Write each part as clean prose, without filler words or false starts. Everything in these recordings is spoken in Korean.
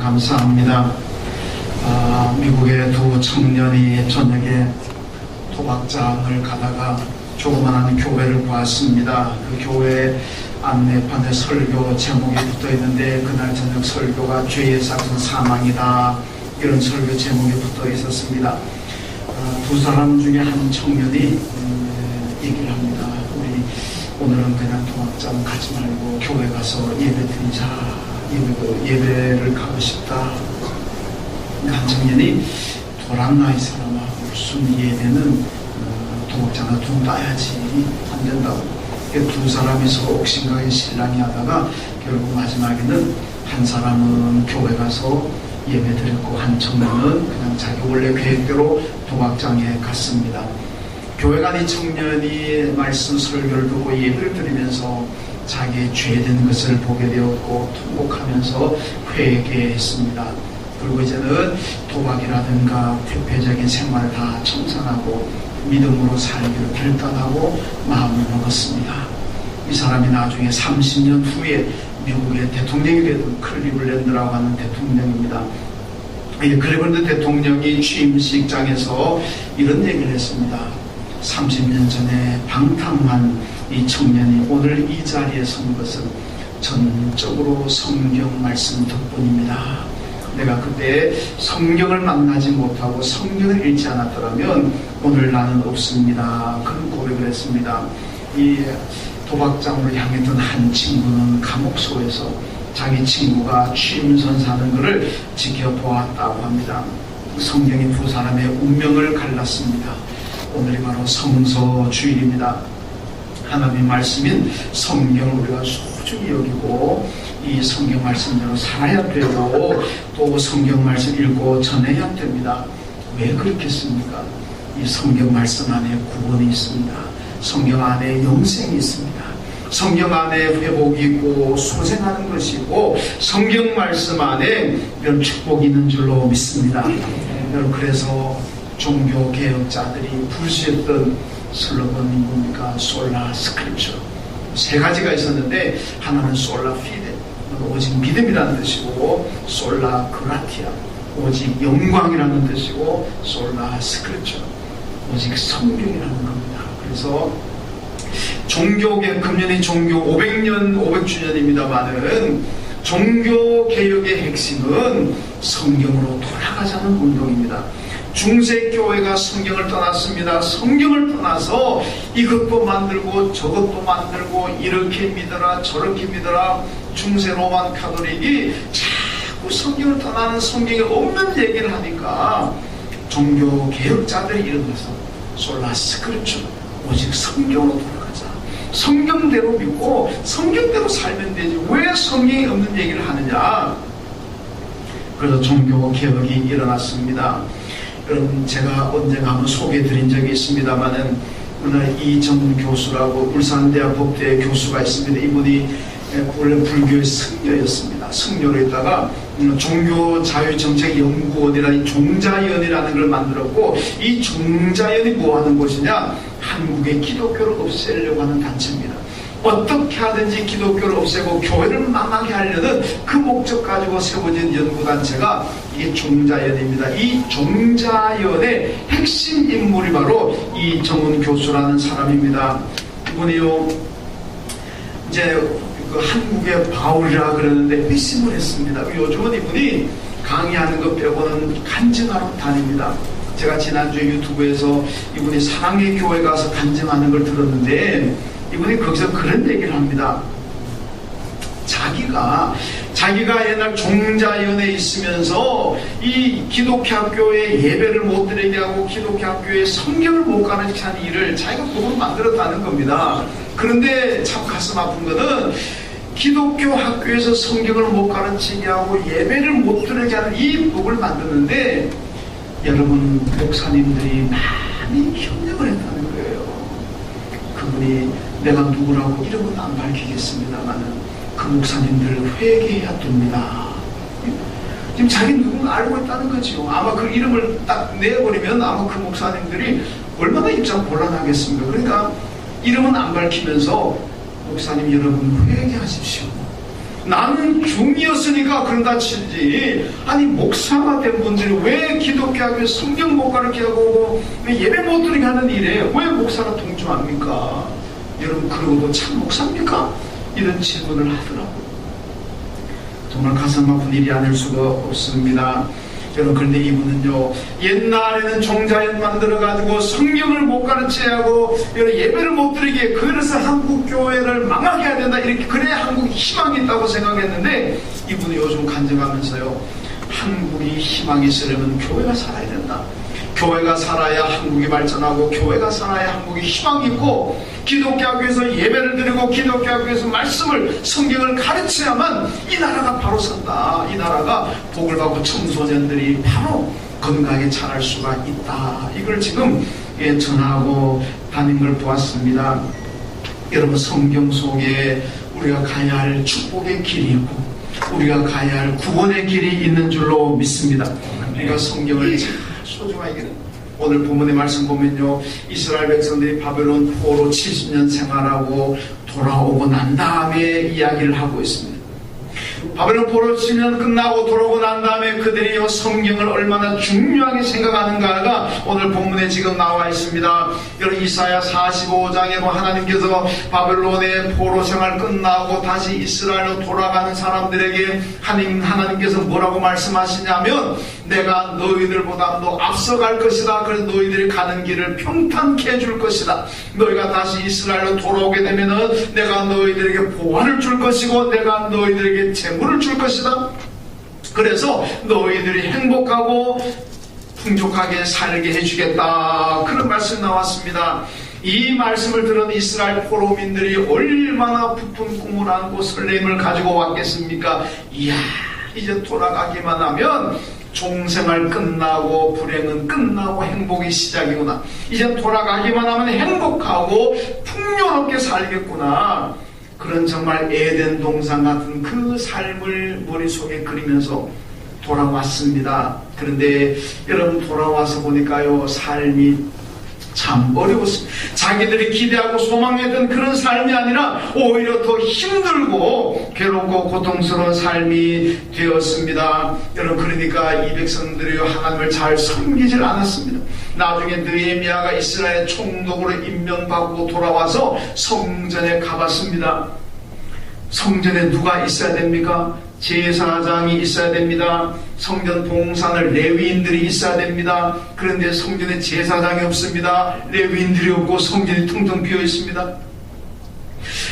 감사합니다. 미국의 두 청년이 저녁에 도박장을 가다가 조그만한 교회를 보았습니다. 그 교회 안내판에 설교 제목이 붙어 있는데 그날 저녁 설교가 죄의 삭은 사망이다, 이런 설교 제목이 붙어 있었습니다. 두 사람 중에 한 청년이 얘기를 합니다. 우리 오늘은 그냥 도박장 가지 말고 교회 가서 예배 드리자, 예배를 가고 싶다. 한 청년이 돌았나 이 사람아, 무슨 예배는 도박장을 좀 따야지, 안 된다고. 두 사람이서 옥신각에 신랑이 하다가 결국 마지막에는 한 사람은 교회 가서 예배 드렸고 한 청년은 그냥 자기 원래 계획대로 도박장에 갔습니다. 교회 간 이 청년이 말씀 설교를 듣고 예배를 드리면서 자기의 죄된 것을 보게 되었고 통곡하면서 회개했습니다. 그리고 이제는 도박이라든가 퇴폐적인 생활을 다 청산하고 믿음으로 살기를 결단하고 마음을 먹었습니다. 이 사람이 나중에 30년 후에 미국의 대통령이 되던 클리블랜드라고 하는 대통령입니다. 이 클리블랜드 대통령이 취임식장에서 이런 얘기를 했습니다. 30년 전에 방탕한 이 청년이 오늘 이 자리에 선 것은 전적으로 성경 말씀 덕분입니다. 내가 그때 성경을 만나지 못하고 성경을 읽지 않았더라면 오늘 나는 없습니다. 그런 고백을 했습니다. 이 도박장으로 향했던 한 친구는 감옥소에서 자기 친구가 취임선 사는 것을 지켜보았다고 합니다. 성경이 두 사람의 운명을 갈랐습니다. 오늘이 바로 성서주일입니다. 하나님의 말씀인 성경을 우리가 소중히 여기고 이 성경 말씀대로 살아야 되고 또 성경 말씀 읽고 전해야 됩니다. 왜 그렇겠습니까? 이 성경 말씀 안에 구원이 있습니다. 성경 안에 영생이 있습니다. 성경 안에 회복이 있고 소생하는 것이고 성경 말씀 안에 이런 축복이 있는 줄로 믿습니다. 여러분, 그래서 종교개혁자들이 불시했던 슬로건이 뭡니까? 솔라 스크립처. 세 가지가 있었는데 하나는 솔라 피데, 오직 믿음이라는 뜻이고, 솔라 그라티아, 오직 영광이라는 뜻이고, 솔라 스크립처, 오직 성경이라는 겁니다. 그래서 종교개혁, 금년이 종교 500주년입니다만은 종교개혁의 핵심은 성경으로 돌아가자는 운동입니다. 중세교회가 성경을 떠났습니다. 성경을 떠나서 이것도 만들고 저것도 만들고 이렇게 믿어라 저렇게 믿어라. 중세 로만 카톨릭이 자꾸 성경을 떠나는, 성경에 없는 얘기를 하니까 종교개혁자들이 이런 것을 솔라 스크립처, 오직 성경으로 돌아가자, 성경대로 믿고 성경대로 살면 되지 왜 성경이 없는 얘기를 하느냐. 그래서 종교개혁이 일어났습니다. 여러분, 제가 언젠가 한번 소개해드린 적이 있습니다만은 오늘 이정훈 교수라고 울산대학 법대 교수가 있습니다. 이분이 원래 불교의 승려였습니다. 승려로 있다가 종교자유정책연구원이라는 종자연이라는 걸 만들었고, 이 종자연이 뭐 하는 곳이냐, 한국의 기독교를 없애려고 하는 단체입니다. 어떻게 하든지 기독교를 없애고 교회를 망하게 하려는 그 목적 가지고 세워진 연구단체가 이게 종자연입니다. 이 종자연의 핵심 인물이 바로 이정훈 교수라는 사람입니다. 이분이요, 이제 그 한국의 바울이라 그러는데 회심을 했습니다. 요즘은 이분이 강의하는 것 빼고는 간증하러 다닙니다. 제가 지난주 유튜브에서 이분이 사랑의 교회 가서 간증하는 걸 들었는데 이분이 거기서 그런 얘기를 합니다. 자기가 옛날 종자연에 있으면서 이 기독교 학교에 예배를 못 드리게 하고 기독교 학교에 성경을 못 가르치는 일을 자기가 법으로 만들었다는 겁니다. 그런데 참 가슴 아픈 거는 기독교 학교에서 성경을 못 가르치게 하고 예배를 못 드리게 하는 이 법을 만드는데 여러분, 목사님들이 많이 협력을 했다는 거예요. 그분이 내가 누구라고 이름은 안 밝히겠습니다만은 그 목사님들을 회개해야 됩니다. 지금 자기 누군가 알고 있다는 거죠. 아마 그 이름을 딱 내버리면 아마 그 목사님들이 얼마나 입장 곤란하겠습니까? 그러니까 이름은 안 밝히면서 목사님 여러분 회개하십시오. 나는 중이었으니까 그런다 치지. 아니 목사가 된 분들이 왜 기독교학교에 성경 못 가르치게 하고 예배 못 드리게 하는 일에 왜 목사가 동조합니까? 여러분 그러고도 참 목사입니까? 이런 질문을 하더라고요. 정말 가슴 아픈 일이 아닐 수가 없습니다. 여러분 그런데 이분은요 옛날에는 종자연 만들어가지고 성경을 못 가르쳐야 하고 예배를 못 드리게 그래서 한국 교회를 망하게 해야 된다 이렇게 그래야 한국이 희망이 있다고 생각했는데 이분은 요즘 간증하면서요 한국이 희망이 있으려면 교회가 살아야 된다. 교회가 살아야 한국이 발전하고 교회가 살아야 한국이 희망이 있고 기독교학교에서 예배를 드리고 기독교학교에서 말씀을 성경을 가르쳐야만 이 나라가 바로 산다. 이 나라가 복을 받고 청소년들이 바로 건강하게 자랄 수가 있다. 이걸 지금 전하고 다닌 걸 보았습니다. 여러분 성경 속에 우리가 가야 할 축복의 길이 있고 우리가 가야 할 구원의 길이 있는 줄로 믿습니다. 우리가 성경을 잘 소중하게 오늘 본문의 말씀 보면요 이스라엘 백성들이 바벨론 포로 70년 생활하고 돌아오고 난 다음에 이야기를 하고 있습니다. 바벨론 포로 70년 끝나고 돌아오고 난 다음에 그들이 성경을 얼마나 중요하게 생각하는가가 오늘 본문에 지금 나와 있습니다. 여러분 이사야 45장에 하나님께서 바벨론의 포로 생활 끝나고 다시 이스라엘로 돌아가는 사람들에게 하나님께서 뭐라고 말씀하시냐면 내가 너희들보다 더 앞서갈 것이다. 그래서 너희들이 가는 길을 평탄케 해줄 것이다. 너희가 다시 이스라엘로 돌아오게 되면은 내가 너희들에게 보화를 줄 것이고 내가 너희들에게 재물을 줄 것이다. 그래서 너희들이 행복하고 풍족하게 살게 해주겠다. 그런 말씀이 나왔습니다. 이 말씀을 들은 이스라엘 포로민들이 얼마나 부푼 꿈을 안고 설렘을 가지고 왔겠습니까? 이야 이제 돌아가기만 하면 종생활 끝나고 불행은 끝나고 행복이 시작이구나. 이제 돌아가기만 하면 행복하고 풍요롭게 살겠구나. 그런 정말 에덴 동산 같은 그 삶을 머릿속에 그리면서 돌아왔습니다. 그런데 여러분 돌아와서 보니까요 삶이 참 어려웠습니다. 자기들이 기대하고 소망했던 그런 삶이 아니라 오히려 더 힘들고 괴롭고 고통스러운 삶이 되었습니다. 여러분 그러니까 이 백성들이 하나님을 잘 섬기질 않았습니다. 나중에 느헤미야가 이스라엘 총독으로 임명받고 돌아와서 성전에 가봤습니다. 성전에 누가 있어야 됩니까? 제사장이 있어야 됩니다. 성전 봉사를 레위인들이 있어야 됩니다. 그런데 성전에 제사장이 없습니다. 레위인들이 없고 성전이 텅텅 비어 있습니다.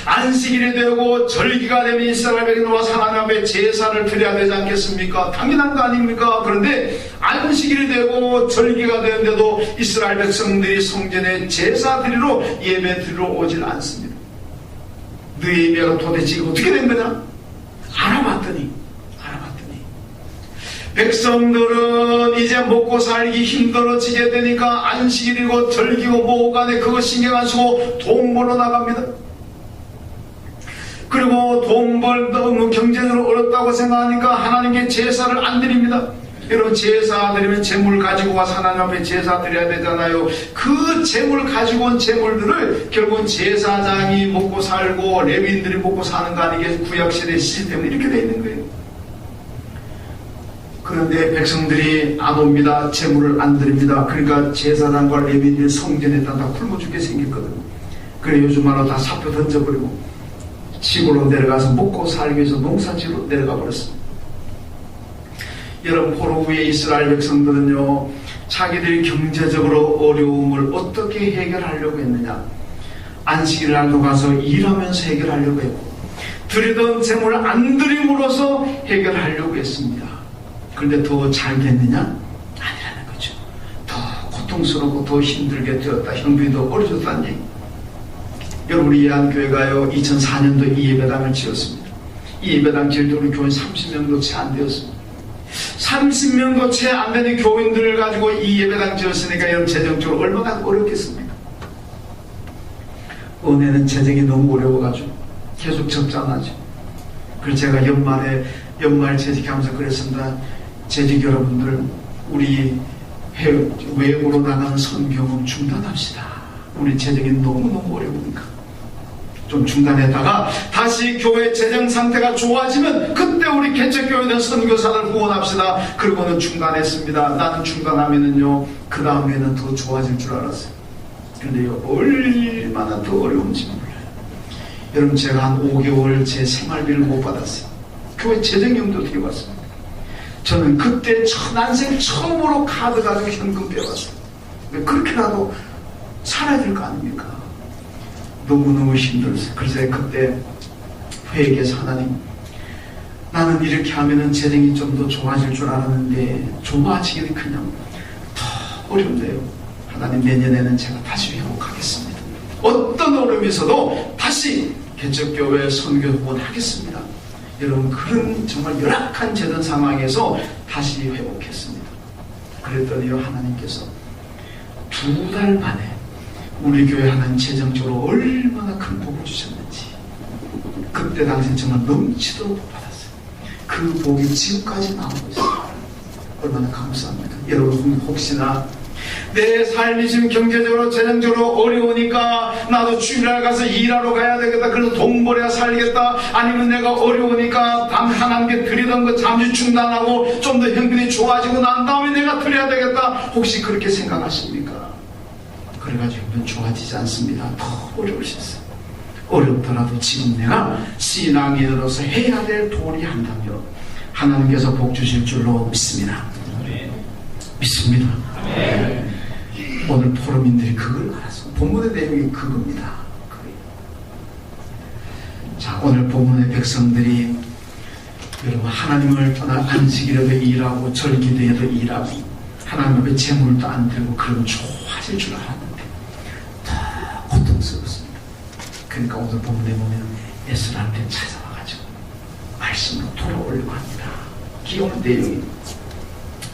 안식일이 되고 절기가 되면 이스라엘 백성들이 와서 하나님 앞에 제사를 드려야 되지 않겠습니까? 당연한 거 아닙니까? 그런데 안식일이 되고 절기가 되는데도 이스라엘 백성들이 성전에 제사 드리러 예배 드리러 오질 않습니다. 느헤미야가 도대체 어떻게 된 거냐? 알아봤더니 백성들은 이제 먹고 살기 힘들어지게 되니까 안식일이고 절기고 뭐고 간에 그거 신경 안 쓰고 돈 벌어 나갑니다. 그리고 돈 벌면 경제적으로 어렵다고 생각하니까 하나님께 제사를 안 드립니다. 여러분 제사 드리면 재물 가지고 와서 하나님 앞에 제사 드려야 되잖아요. 그 재물 가지고 온 재물들을 결국은 제사장이 먹고 살고 레위인들이 먹고 사는 거 아니게 구약시대 시스템은 이렇게 돼 있는 거예요. 그런데 백성들이 안 옵니다. 재물을 안 드립니다. 그러니까 제사장과 레위인들이 성전에다 다 굶어 죽게 생겼거든요. 그래 요즘 말로 다 사표 던져버리고 시골로 내려가서 먹고 살기 위해서 농사지로 내려가 버렸습니다. 여러분 포로 후에 이스라엘 백성들은요 자기들이 경제적으로 어려움을 어떻게 해결하려고 했느냐? 안식일 날도 가서 일하면서 해결하려고 했고 드리던 재물을 안 드림으로써 해결하려고 했습니다. 그런데 더 잘 됐느냐? 아니라는 거죠. 더 고통스럽고 더 힘들게 되었다. 형편이 더 어려졌다는 얘기. 여러분 우리 예한교회가요 2004년도에 이 예배당을 지었습니다. 이 예배당 지을 때 우리 교인 30명도 채 안 되었습니다. 30명도 채 안 되는 교인들을 가지고 이 예배당 지었으니까 여러분 재정적으로 얼마나 어렵겠습니까? 은혜는 재정이 너무 어려워가지고 계속 적자나죠. 그래서 제가 연말 재직하면서 그랬습니다. 재직 여러분들 우리 외국으로 나가는 선교금 중단합시다. 우리 재정이 너무너무 어려우니까 좀 중단했다가 다시 교회 재정 상태가 좋아지면 그때 우리 개척교회는 선교사를 후원합시다. 그리고는 중단했습니다. 나는 중단하면은요 그 다음에는 더 좋아질 줄 알았어요. 근데요 얼마나 더 어려운지 몰라요. 여러분 제가 한 5개월 제 생활비를 못 받았어요. 교회 재정용도 어떻게 받습니까? 저는 그때 난생 처음으로 카드 가지고 현금 빼왔어요. 그렇게라도 살아야 될 거 아닙니까? 너무너무 힘들었어요. 그래서 그때 회개해서 하나님, 나는 이렇게 하면은 재정이 좀 더 좋아질 줄 알았는데 좋아지기는 그냥 더 어렵네요. 하나님, 내년에는 제가 다시 회복하겠습니다. 어떤 어려움이 있어도 다시 개척교회 선교 후원하겠습니다. 여러분, 그런 정말 열악한 재정 상황에서 다시 회복했습니다. 그랬더니요 하나님께서 2달 만에 우리 교회 하나님 재정적으로 얼마나 큰 복을 주셨는지, 그때 당시 정말 넘치도록 복 받았어요. 그 복이 지금까지 나오고 있어요. 얼마나 감사합니까? 여러분, 혹시나 내 삶이 지금 경제적으로 재정적으로 어려우니까 나도 주일날 가서 일하러 가야 되겠다, 그래서 돈 벌어야 살겠다, 아니면 내가 어려우니까 하나님께 드리던 거 잠시 중단하고 좀 더 형편이 좋아지고 난 다음에 내가 드려야 되겠다, 혹시 그렇게 생각하십니까? 그래가지고 형편 좋아지지 않습니다. 더 어려우셨어요. 어렵더라도 지금 내가 신앙인으로서 해야 될 도리 한다면 하나님께서 복 주실 줄로 믿습니다. 믿습니다. 오늘 포럼인들이 그걸 알아서 본문의 내용이 그겁니다. 자, 오늘 본문의 백성들이 여러분 하나님을 떠나 안식일에도 일하고 절기도에도 일하고 하나님 앞에 재물도 안 들고 그러면 좋아질 줄 알았는데 더 고통스럽습니다. 그러니까 오늘 본문에 보면 에스라한테 찾아와가지고 말씀으로 돌아오려고 합니다. 귀여운 내용입니다.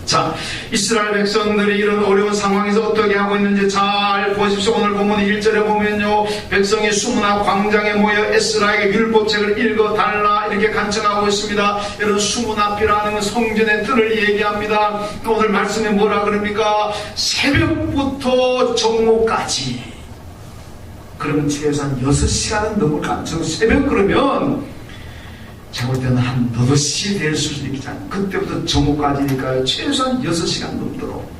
자, 이스라엘 백성들이 이런 어려운 상황에서 어떻게 하고 있는지 잘 보십시오. 오늘 보면 1절에 보면요, 백성이 수문화 광장에 모여 에스라에게 율법책을 읽어달라 이렇게 간청하고 있습니다. 여러분, 수문앞이라는 성전의 뜰을 얘기합니다. 오늘 말씀에 뭐라 그럽니까? 새벽부터 정오까지, 그러면 최소한 6시간은 넘을 가능성. 새벽 그러면 제가 볼 때는 한 8시에 될 수도 있잖아요. 그때부터 정오까지니까요. 최소한 6시간 넘도록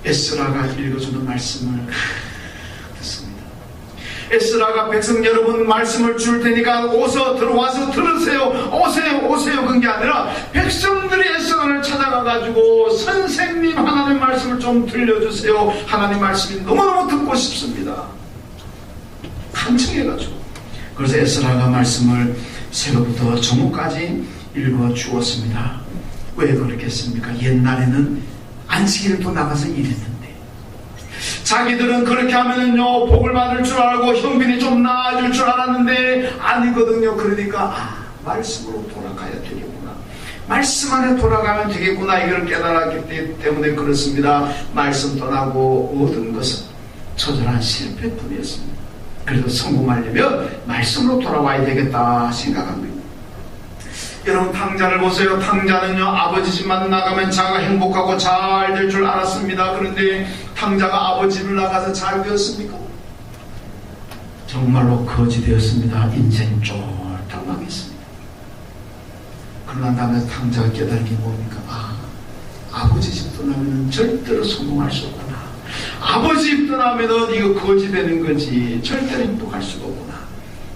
에스라가 읽어주는 말씀을 듣습니다. 에스라가 백성 여러분 말씀을 줄 테니까 어서 들어와서 들으세요. 오세요. 그런 게 아니라 백성들이 에스라를 찾아가가지고 선생님 하나님 말씀을 좀 들려주세요. 하나님 말씀이 너무너무 듣고 싶습니다. 간청해가지고. 그래서 에스라가 말씀을 새벽부터 정오까지 읽어 주었습니다. 왜 그렇겠습니까? 옛날에는 안식일도 나가서 일했는데 자기들은 그렇게 하면은요 복을 받을 줄 알고 형편이 좀 나아질 줄 알았는데 아니거든요. 그러니까 말씀으로 돌아가야 되겠구나, 말씀 안에 돌아가면 되겠구나, 이걸 깨달았기 때문에 그렇습니다. 말씀 떠나고 얻은 것은 처절한 실패뿐이었습니다. 그래서 성공하려면 말씀으로 돌아와야 되겠다 생각합니다. 여러분, 탕자를 보세요. 탕자는요 아버지 집만 나가면 자가 행복하고 잘 될 줄 알았습니다. 그런데 탕자가 아버지 집을 나가서 잘 되었습니까? 정말로 거지 되었습니다. 인생 쫄딱 망했습니다. 그러나 다음에 탕자가 깨달은 게 뭡니까? 아버지 집 떠나면 절대로 성공할 수 없구나. 아버지 집 떠나면은 이거 거지 되는 거지 절대로 행복할 수가 없구나.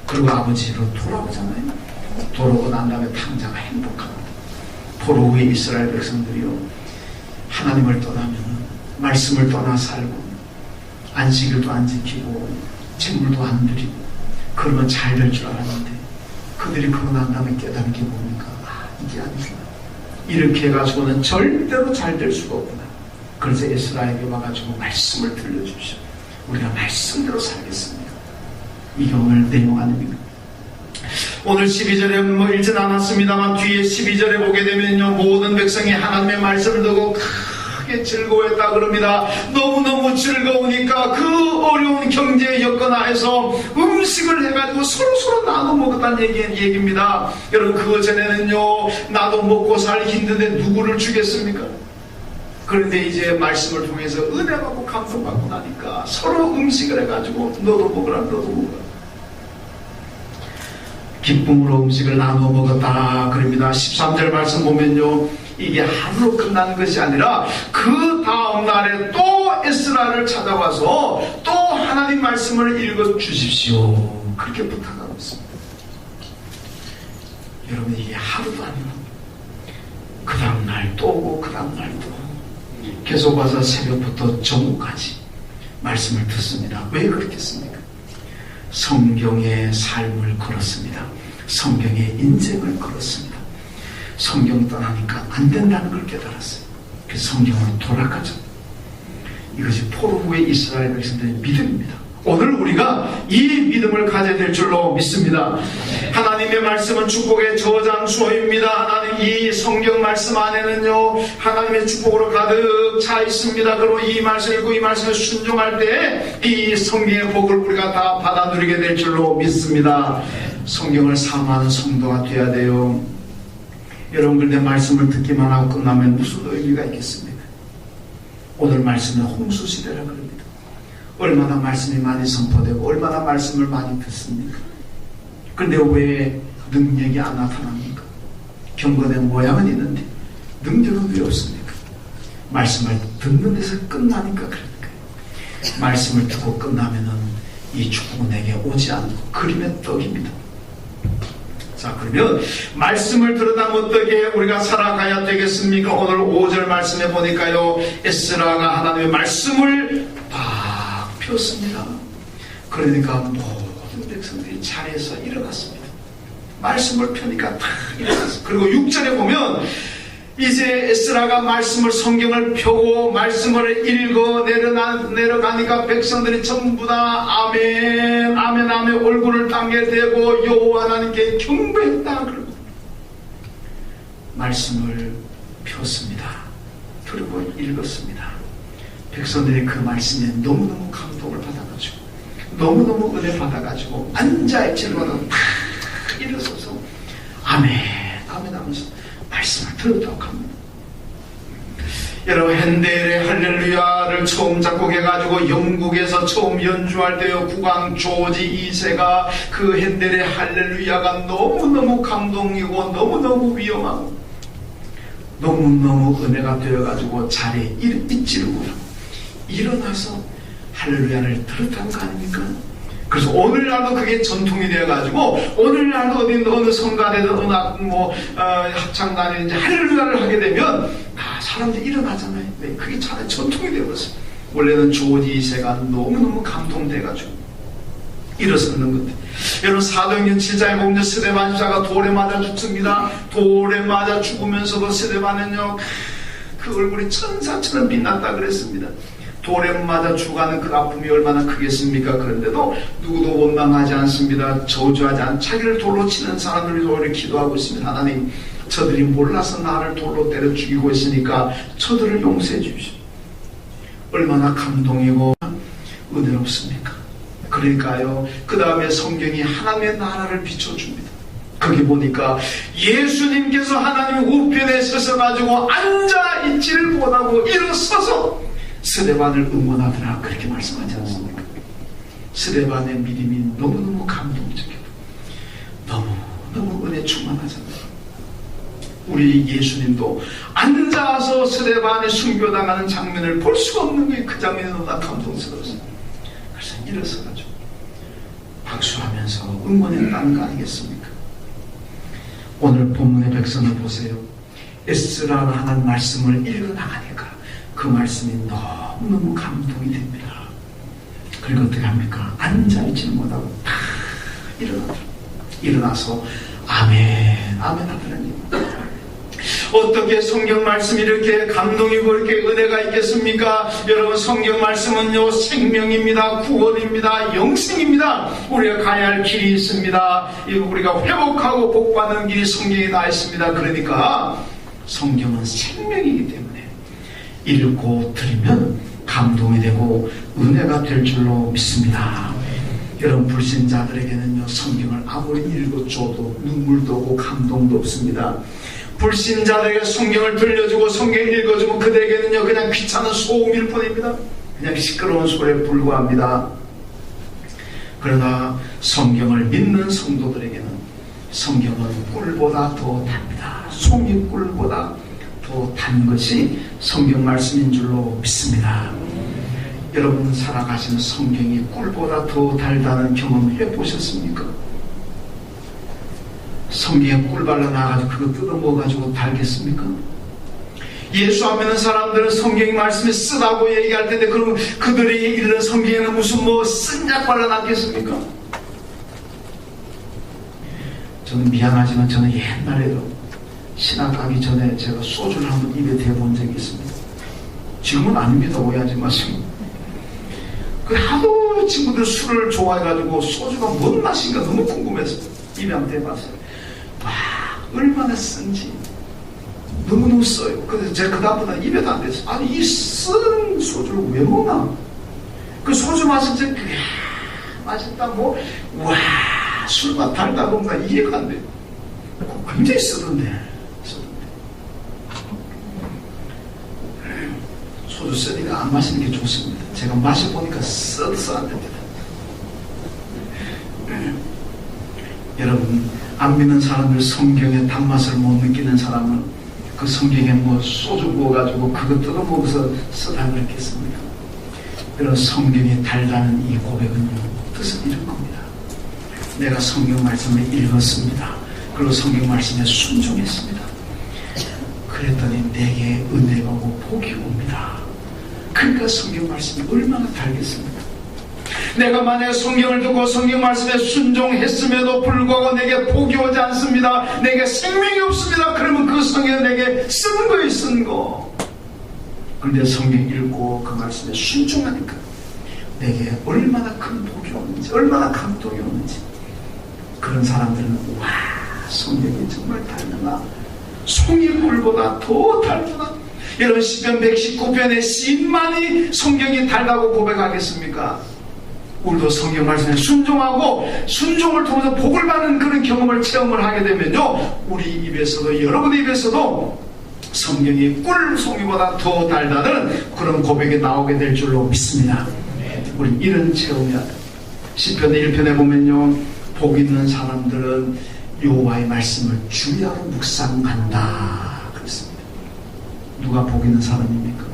그리고 아버지 집으로 돌아오잖아요. 돌아오고 난 다음에 탕자가 행복합니다. 포로 후에 이스라엘 백성들이요 하나님을 떠나면은 말씀을 떠나 살고 안식일도 안 지키고 재물도 안 드리고 그러면 잘 될 줄 알았는데 그들이 그러고 난 다음에 깨달은 게 뭡니까? 이게 아니구나. 이렇게 해가지고는 절대로 잘 될 수가 없구나. 그래서 에스라에게 와가지고 말씀을 들려주십시오. 우리가 말씀대로 살겠습니다. 이게 오늘 내용 아닙니까? 오늘 12절에 뭐 읽진 않았습니다만 뒤에 12절에 보게 되면요 모든 백성이 하나님의 말씀을 듣고 크게 즐거워했다 그럽니다. 너무너무 즐거우니까 그 어려운 경제 여건 하에서 음식을 해가지고 서로 나눠 먹었다는 얘기입니다. 여러분, 그거 전에는요 나도 먹고 살기 힘든데 누구를 주겠습니까? 그런데 이제 말씀을 통해서 은혜받고 감동받고 나니까 서로 음식을 해가지고 너도 먹으라. 기쁨으로 음식을 나누어 먹었다 그럽니다. 13절 말씀 보면요, 이게 하루로 끝나는 것이 아니라 그 다음 날에 또 에스라를 찾아와서 또 하나님 말씀을 읽어 주십시오, 그렇게 부탁하고 있습니다. 여러분, 이게 하루도 아니고 그 다음 날 또 오고 그 다음 날 또 계속 와서 새벽부터 정오까지 말씀을 듣습니다. 왜 그렇겠습니까? 성경의 삶을 걸었습니다. 성경의 인생을 걸었습니다. 성경 떠나니까 안 된다는 걸 깨달았어요. 그래서 성경으로 돌아가죠. 이것이 포로 후에 이스라엘 백성들의 믿음입니다. 오늘 우리가 이 믿음을 가져야 될 줄로 믿습니다. 하나님의 말씀은 축복의 저장소입니다. 하나님, 이 성경 말씀 안에는요, 하나님의 축복으로 가득 차 있습니다. 그리고 이 말씀 읽고 이 말씀에 순종할 때 이 성경의 복을 우리가 다 받아 누리게 될 줄로 믿습니다. 성경을 사모하는 성도가 돼야 돼요. 여러분, 그런데 말씀을 듣기만 하고 끝나면 무슨 의미가 있겠습니까? 오늘 말씀은 홍수시대라 그럽니다. 얼마나 말씀이 많이 선포되고 얼마나 말씀을 많이 듣습니까? 그런데 왜 능력이 안 나타납니까? 경건의 모양은 있는데 능력은 왜 없습니까? 말씀을 듣는 데서 끝나니까 그러니까요. 말씀을 듣고 끝나면은 이 축복은 내게 오지 않고 그림의 떡입니다. 자, 그러면 말씀을 들으면 어떻게 우리가 살아가야 되겠습니까? 오늘 5절 말씀해 보니까요, 에스라가 하나님의 말씀을 막 폈습니다. 그러니까 모든 백성들이 자리에서 일어났습니다. 말씀을 펴니까 다 일어났습니다. 그리고 6절에 보면 이제 에스라가 말씀을, 성경을 펴고 말씀을 읽어 내려가니까 백성들이 전부 다 아멘 아멘 아멘 얼굴을 땅에 대고 여호와 하나님께 경배했다 그러고 말씀을 폈습니다. 그리고 읽었습니다. 백성들이 그 말씀에 너무너무 감동을 받아가지고 너무너무 은혜 받아가지고 앉아있지마다 다 일어서서 아멘 아멘 하면서 말씀을 들었다고 합니다. 여러분, 핸델의 할렐루야를 처음 작곡해가지고 영국에서 처음 연주할 때요, 국왕 조지 2세가 그 핸델의 할렐루야가 너무너무 감동이고 너무너무 위험하고 너무너무 은혜가 되어가지고 자리에 있지를 못하고 일어나서 할렐루야를 들었다는 거 아닙니까? 그래서 오늘날도 그게 전통이 되어가지고 오늘날도 어느 성가대든 어느 합창단에 이제 할렐루야를 하게 되면 다 사람들이 일어나잖아요. 네, 그게 차라리 전통이 되어버렸어요. 원래는 조지 2세가 너무너무 감동돼가지고 일어서는 건데, 여러분, 사도행전 7장에 보면 스데반 집사가 돌에 맞아 죽습니다. 돌에 맞아 죽으면서도 스데반은요, 그 얼굴이 천사처럼 빛났다 그랬습니다. 돌에 맞아 죽어가는 그 아픔이 얼마나 크겠습니까? 그런데도 누구도 원망하지 않습니다. 저주하지 않고 자기를 돌로 치는 사람들이 오히려 기도하고 있습니다. 하나님, 저들이 몰라서 나를 돌로 때려 죽이고 있으니까 저들을 용서해 주십시오. 얼마나 감동이고 은혜롭습니까? 그러니까요, 그 다음에 성경이 하나님의 나라를 비춰줍니다. 거기 보니까 예수님께서 하나님 우편에 서셔가지고 앉아있지를 못하고 일어서서 스데반을 응원하더라, 그렇게 말씀하지 않습니까? 스데반의 믿음이 너무너무 감동적이고 너무너무 은혜 충만하잖아요. 우리 예수님도 앉아서 스데반이 순교당하는 장면을 볼 수가 없는 게 그 장면이 너무나 감동스러웠어요. 그래서 일어서가지고 박수하면서 응원했다는 거 아니겠습니까? 오늘 본문의 백성을 보세요. 에스라가 하는 말씀을 읽어나가니까 그 말씀이 너무너무 감동이 됩니다. 그리고 어떻게 합니까? 앉아있지는 못하고 다 일어나서 아멘 아멘 하더라니. 어떻게 성경 말씀이 이렇게 감동이고 이렇게 은혜가 있겠습니까? 여러분, 성경 말씀은요, 생명입니다. 구원입니다. 영생입니다. 우리가 가야 할 길이 있습니다. 우리가 회복하고 복받는 길이 성경에 나 있습니다. 그러니까 성경은 생명이기 때문에 읽고 들으면 감동이 되고 은혜가 될 줄로 믿습니다. 여러분, 불신자들에게는요, 성경을 아무리 읽어줘도 눈물도 오고 감동도 없습니다. 불신자들에게 성경을 들려주고 성경 읽어주면 그들에게는요, 그냥 귀찮은 소음일 뿐입니다. 그냥 시끄러운 소리에 불과합니다. 그러나 성경을 믿는 성도들에게는 성경은 꿀보다 더 답니다. 송이 꿀보다 더 단 것이 성경 말씀인 줄로 믿습니다. 여러분 살아가시는 성경이 꿀보다 더 달다는 경험 해보셨습니까? 성경에 꿀 발라놔가지고 그거 뜯어먹어가지고 달겠습니까? 예수 안 믿는 사람들은 성경 말씀이 쓰다고 얘기할 텐데 그럼 그들이 읽는 성경에는 무슨 쓴 약 발라놨겠습니까? 저는 미안하지만 저는 옛날에도 신학 가기 전에 제가 소주를 한번 입에 대본 적이 있습니다. 지금은 아닙니다. 오해하지 마시고. 그 하도 친구들 술을 좋아해가지고 소주가 뭔 맛인가 너무 궁금해서 입에 한번 대봤어요. 와, 얼마나 쓴지 너무너무 써요. 그래서 제가 그다음부터 입에도 안 댔어요. 아니 이 쓴 소주를 왜 먹나? 그 소주 마실 때 맛있다 와 술맛 달다 뭔가 이해가 안 돼요. 굉장히 쓰던데. 소주 쓰니까 안 마시는 게 좋습니다. 제가 마셔보니까 써도 안 됩니다. 여러분 안 믿는 사람들 성경의 단맛을 못 느끼는 사람은 그 성경에 소주 부어가지고 그거 뜯어먹어서 쓰다 그랬겠습니까? 그런 성경이 달다는 이 고백은요 뜻은 이런 겁니다. 내가 성경 말씀을 읽었습니다. 그리고 성경 말씀에 순종했습니다. 그랬더니 내게 은혜가 오고 복이 옵니다. 그러니까 성경 말씀이 얼마나 달겠습니까? 내가 만약에 성경을 듣고 성경 말씀에 순종했음에도 불구하고 내게 복이 오지 않습니다. 내게 생명이 없습니다. 그러면 그 성경은 내게 쓴 거예요, 쓴 거. 그런데 성경 읽고 그 말씀에 순종하니까 내게 얼마나 큰 복이 오는지, 얼마나 감동이 오는지. 그런 사람들은 와, 성경이 정말 달구나. 송이꿀보다 더 달구나. 여러분 시편 119편의 시인만이 성경이 달다고 고백하겠습니까? 우리도 성경 말씀에 순종하고 순종을 통해서 복을 받는 그런 경험을 체험을 하게 되면요 우리 입에서도 여러분의 입에서도 성경이 꿀송이보다 더 달다는 그런 고백이 나오게 될 줄로 믿습니다. 우리 이런 체험이야. 시편 1편에 보면요 복 있는 사람들은 여호와의 말씀을 주야로 묵상한다 그랬습니다. 누가 복 있는 사람입니까?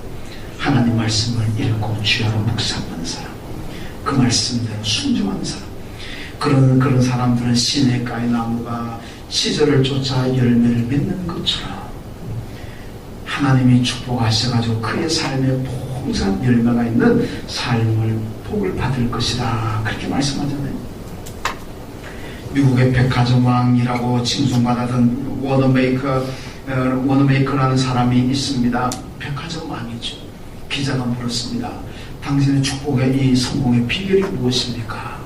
하나님 말씀을 읽고 주야로 묵상하는 사람, 그 말씀대로 순종하는 사람. 그런 사람들은 시냇가의 나무가 시절을 쫓아 열매를 맺는 것처럼 하나님이 축복하셔가지고 그의 삶에 풍성한 열매가 있는 삶을 복을 받을 것이다 그렇게 말씀하잖아요. 미국의 백화점 왕이라고 칭송받았던 워너메이커라는 사람이 있습니다. 백화점 왕이죠. 기자가 물었습니다. 당신의 축복의 이 성공의 비결이 무엇입니까?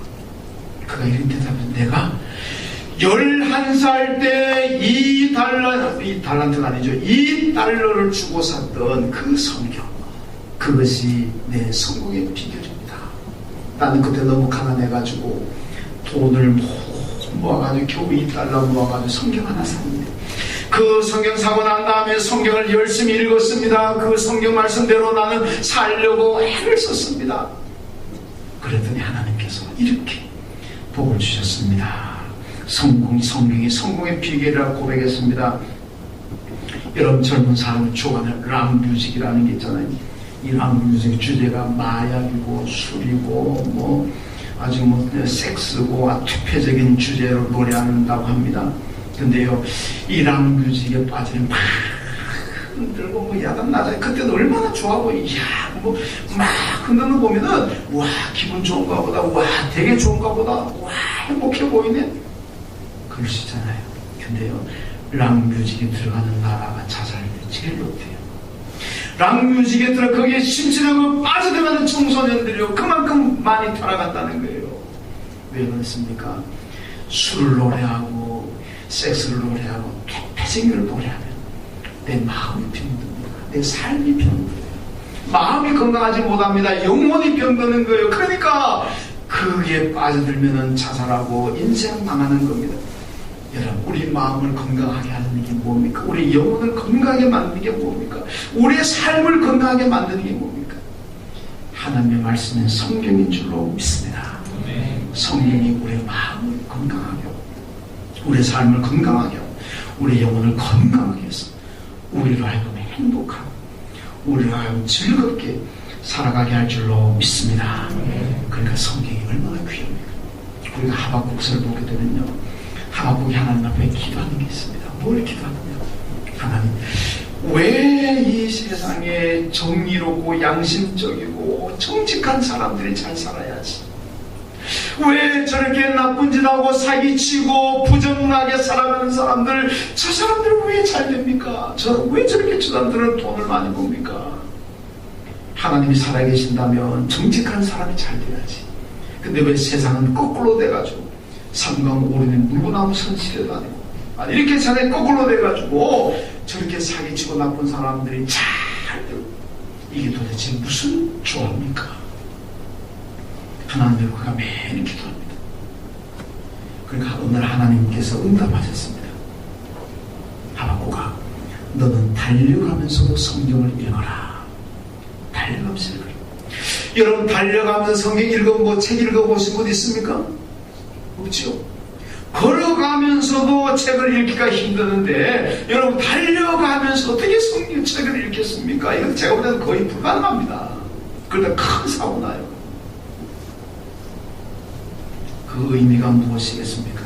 그가 이런 대답을 내가 11살 때 2달란트가 아니죠. 2달러를 주고 샀던 그 성경, 그것이 내 성공의 비결입니다. 나는 그때 너무 가난해가지고 돈을 모아가지고 겨우 2달러 모아가지고 성경 하나 샀는데 그 성경 사고 난 다음에 성경을 열심히 읽었습니다. 그 성경 말씀대로 나는 살려고 애를 썼습니다. 그랬더니 하나님께서 이렇게 복을 주셨습니다. 성경이 성공의 비결이라고 고백했습니다. 여러분 젊은 사람을 좋아하는 락뮤직이라는 게 있잖아요. 이 락뮤직 주제가 마약이고 술이고 아주 섹스고 투표적인 주제로 노래한다고 합니다. 근데요, 이 락뮤직에 빠지면 막 흔들고 야단나자. 그때도 얼마나 좋아 보여. 막 흔드는 거 보면은 와 기분 좋은가 보다. 와 되게 좋은가 보다. 와 행복해 보이네. 그러시잖아요. 근데요, 락뮤직에 들어가는 나라가 자살률이 제일 높아요. 락뮤직에 들어 거기에 심취하고 빠져들어가는 청소년들이요 그만큼 많이 돌아갔다는 거예요. 왜 그렇습니까? 술을 노래하고 섹스를 노래하고 퇴생을 노래하면 내 마음이 병듭니다. 내 삶이 병들어요. 마음이 건강하지 못합니다. 영혼이 병드는 거예요. 그러니까 그게 빠져들면 자살하고 인생 망하는 겁니다. 여러분, 우리 마음을 건강하게 하는 게 뭡니까? 우리 영혼을 건강하게 만드는 게 뭡니까? 우리의 삶을 건강하게 만드는 게 뭡니까? 하나님의 말씀은 성경인 줄로 믿습니다. 성경이 우리의 마음을 건강하게 하고 우리의 삶을 건강하게 하고 우리의 영혼을 건강하게 해서 우리로 하여금 행복하고 우리로 하여금 즐겁게 살아가게 할 줄로 믿습니다. 그러니까 성경이 얼마나 귀합니까? 우리가 하박국서를 보게 되면요, 하박국이 하나님 앞에 기도하는 게 있습니다. 뭘 기도하느냐? 하나님, 왜 이 세상에 정의롭고 양심적이고 정직한 사람들이 잘 살아야지? 왜 저렇게 나쁜 짓 하고 사기치고 부정하게 살아가는 사람들, 저 사람들은 왜 잘 됩니까? 왜 저렇게 저 사람들은 돈을 많이 법니까? 하나님이 살아계신다면 정직한 사람이 잘 돼야지. 근데 왜 세상은 거꾸로 돼가지고 삼강 오르는 물구나무 선실에도 아니고 이렇게 세상이 거꾸로 돼가지고 저렇게 사기치고 나쁜 사람들이 잘 되고, 이게 도대체 무슨 조합입니까? 하나님을 그가 매일 기도합니다. 그러니까 오늘 하나님께서 응답하셨습니다. 하박국아, 너는 달려가면서도 성경을 읽어라. 달려가면서 읽어라. 여러분, 달려가면서 성경 읽어보고 책 읽어보신 분 있습니까? 없죠. 걸어가면서도 책을 읽기가 힘드는데 여러분, 달려가면서 어떻게 성경 책을 읽겠습니까? 이건 제가 볼 때는 거의 불가능합니다. 그러다 큰 사고 나요. 그 의미가 무엇이겠습니까?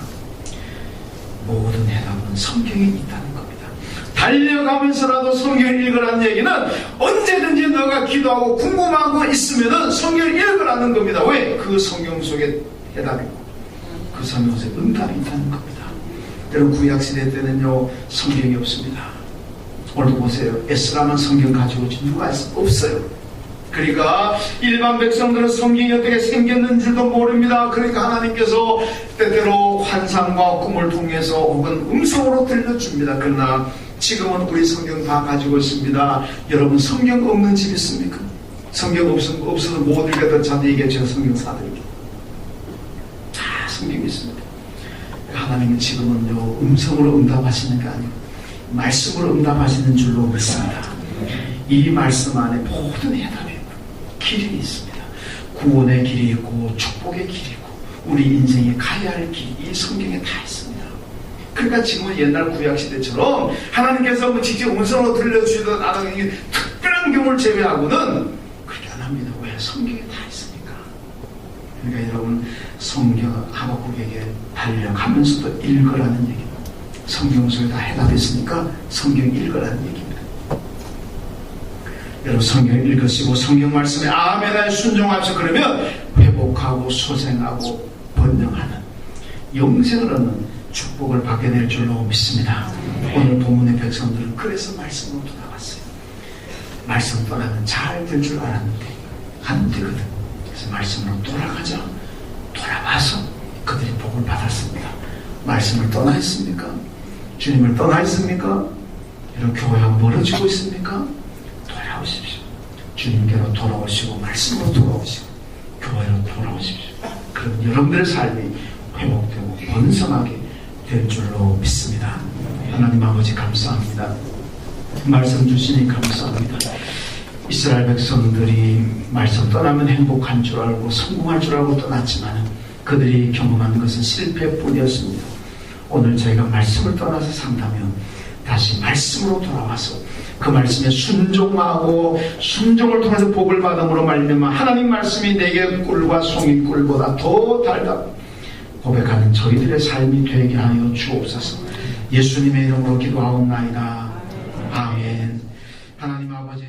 모든 해답은 성경에 있다는 겁니다. 달려가면서라도 성경을 읽으라는 얘기는 언제든지 너가 기도하고 궁금한 거 있으면 성경을 읽으라는 겁니다. 왜? 그 성경 속에 해답이 있고 그 성경 속에 응답이 있다는 겁니다. 여러분, 구약시대 때는요, 성경이 없습니다. 오늘도 보세요. 에스라만 성경 가지고 오지 누가 없어요. 그러니까 일반 백성들은 성경이 어떻게 생겼는지도 모릅니다. 그러니까 하나님께서 때때로 환상과 꿈을 통해서 혹은 음성으로 들려줍니다. 그러나 지금은 우리 성경 다 가지고 있습니다. 여러분, 성경 없는 집 있습니까? 성경 없어도 못 읽겠다 저한테 얘기해. 제가 성경 사드릴게요. 다 성경이 있습니다. 하나님은 지금은요, 음성으로 응답하시는 게 아니고 말씀으로 응답하시는 줄로 믿습니다. 이 말씀 안에 모든 해답이 길이 있습니다. 구원의 길이 있고 축복의 길이 있고 우리 인생에 가야 할 길이 이 성경에 다 있습니다. 그러니까 지금은 옛날 구약시대처럼 하나님께서 뭐 직접 음성으로 들려주시던 아는 특별한 경우를 제외하고는 그렇게 안 합니다. 왜? 성경에 다 있으니까. 그러니까 여러분, 성경 하박국에게 달려가면서도 읽으라는 얘기입니다. 성경 속에 다 해답이 있으니까 성경 읽으라는 얘기입니다. 여러분, 성경을 읽으시고 성경 말씀에 아멘에 순종하셔. 그러면 회복하고 소생하고 번영하는 영생을 얻는 축복을 받게 될 줄로 믿습니다. 오늘 본문의 백성들은 그래서 말씀으로 돌아갔어요. 말씀 떠나면 잘 될 줄 알았는데 안 되거든. 그래서 말씀으로 돌아가자. 돌아와서 그들이 복을 받았습니다. 말씀을 떠나 있습니까? 주님을 떠나 있습니까? 여러분, 교회하고 멀어지고 있습니까? 돌아오십시오. 주님께로 돌아오시고 말씀으로 돌아오시고 교회로 돌아오십시오. 그럼 여러분들의 삶이 회복되고 번성하게 될 줄로 믿습니다. 하나님 아버지, 감사합니다. 말씀 주시니 감사합니다. 이스라엘 백성들이 말씀 떠나면 행복한 줄 알고 성공할 줄 알고 떠났지만 그들이 경험한 것은 실패뿐이었습니다. 오늘 저희가 말씀을 떠나서 산다면 다시 말씀으로 돌아와서 그 말씀에 순종하고 순종을 통해서 복을 받음으로 말미암아 하나님 말씀이 내게 꿀과 송이꿀보다 더 달다고 고백하는 저희들의 삶이 되게 하여 주옵소서. 예수님의 이름으로 기도하옵나이다. 아멘. 하나님 아버지,